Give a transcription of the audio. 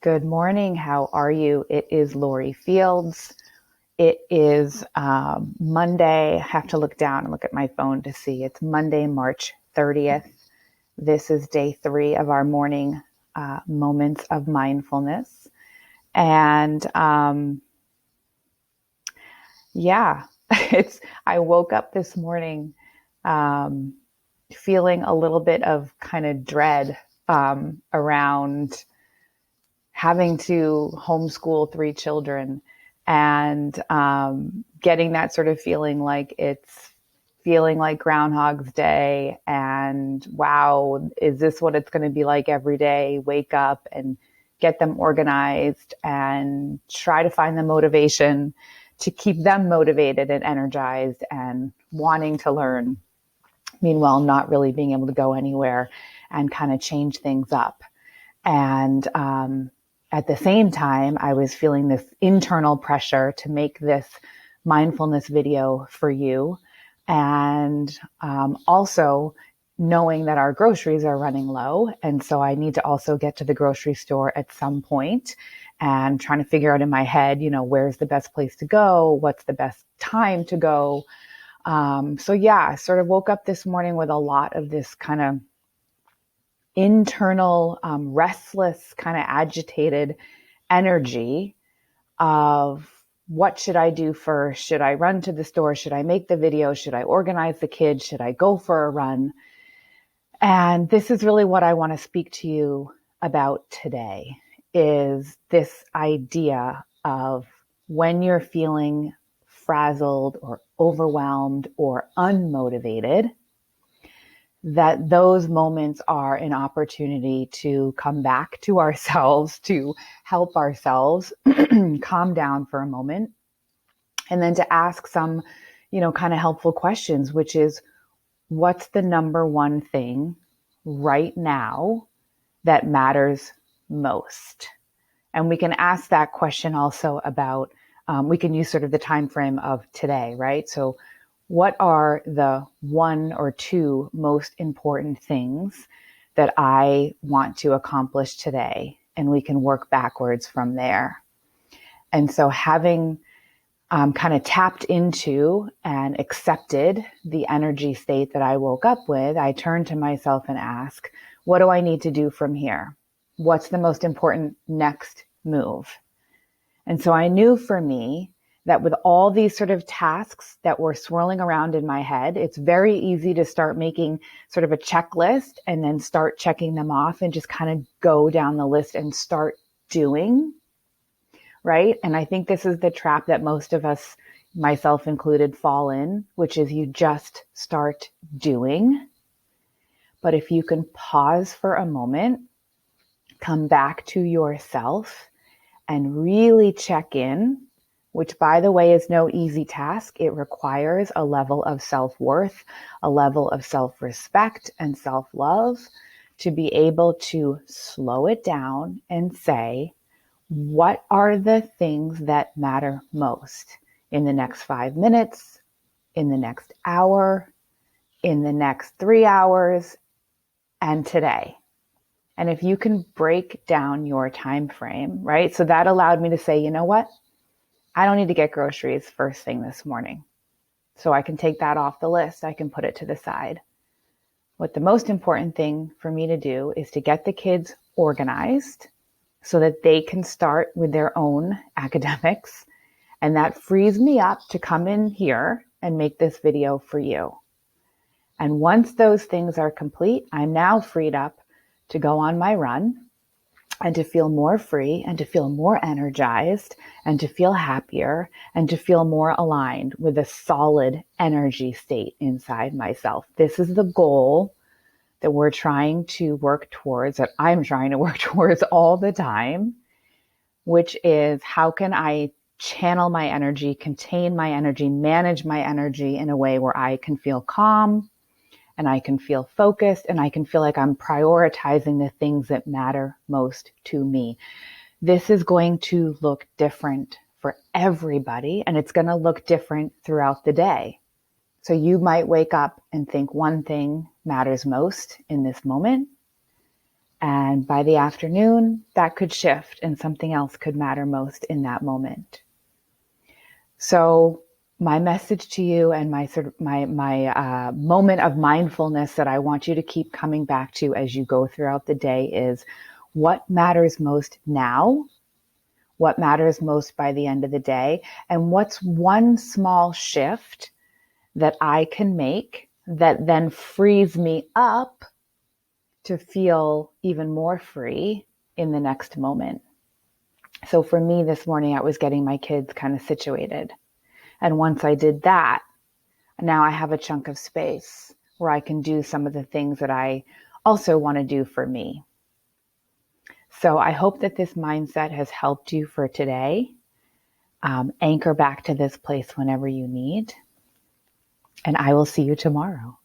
Good morning. How are you? It is Lori Fields. It is Monday. I have to look down and look at my phone to see. It's Monday, March 30th. This is day 3 of our morning moments of mindfulness. And I woke up this morning feeling a little bit of kind of dread around having to homeschool 3 children and getting that sort of feeling like it's feeling like Groundhog's Day and wow, is this what it's going to be like every day? Wake up and get them organized and try to find the motivation to keep them motivated and energized and wanting to learn. Meanwhile, not really being able to go anywhere and kind of change things up. And at the same time, I was feeling this internal pressure to make this mindfulness video for you. And also knowing that our groceries are running low. And so I need to also get to the grocery store at some point and trying to figure out in my head, where's the best place to go? What's the best time to go? I sort of woke up this morning with a lot of this kind of internal, restless, kind of agitated energy of what should I do first? Should I run to the store? Should I make the video? Should I organize the kids? Should I go for a run? And this is really what I want to speak to you about today, is this idea of when you're feeling frazzled or overwhelmed or unmotivated, that those moments are an opportunity to come back to ourselves, to help ourselves calm down for a moment, and then to ask some, kind of helpful questions, which is, what's the number one thing right now that matters most? And we can ask that question also about, we can use sort of the time frame of today, right? So what are the 1 or 2 most important things that I want to accomplish today? And we can work backwards from there. And so having kind of tapped into and accepted the energy state that I woke up with, I turn to myself and ask, what do I need to do from here? What's the most important next move? And so I knew for me that with all these sort of tasks that were swirling around in my head, it's very easy to start making sort of a checklist and then start checking them off and just kind of go down the list and start doing, right? And I think this is the trap that most of us, myself included, fall in, which is you just start doing. But if you can pause for a moment, come back to yourself and really check in, which, by the way, is no easy task. It requires a level of self-worth, a level of self-respect and self-love to be able to slow it down and say, what are the things that matter most in the next 5 minutes, in the next hour, in the next 3 hours, and today? And if you can break down your time frame, right? So that allowed me to say, you know what? I don't need to get groceries first thing this morning. So I can take that off the list. I can put it to the side. What the most important thing for me to do is to get the kids organized so that they can start with their own academics. And that frees me up to come in here and make this video for you. And once those things are complete, I'm now freed up to go on my run and to feel more free and to feel more energized and to feel happier and to feel more aligned with a solid energy state inside myself. This is the goal that we're trying to work towards, that I'm trying to work towards all the time, which is how can I channel my energy, contain my energy, manage my energy in a way where I can feel calm, and I can feel focused, and I can feel like I'm prioritizing the things that matter most to me. This is going to look different for everybody, and it's going to look different throughout the day. So you might wake up and think one thing matters most in this moment, And by the afternoon, that could shift and something else could matter most in that moment. So my message to you and my moment of mindfulness that I want you to keep coming back to as you go throughout the day is what matters most now, what matters most by the end of the day, and what's one small shift that I can make that then frees me up to feel even more free in the next moment. So for me this morning, I was getting my kids kind of situated. And once I did that, now I have a chunk of space where I can do some of the things that I also want to do for me. So I hope that this mindset has helped you for today. Anchor back to this place whenever you need. And I will see you tomorrow.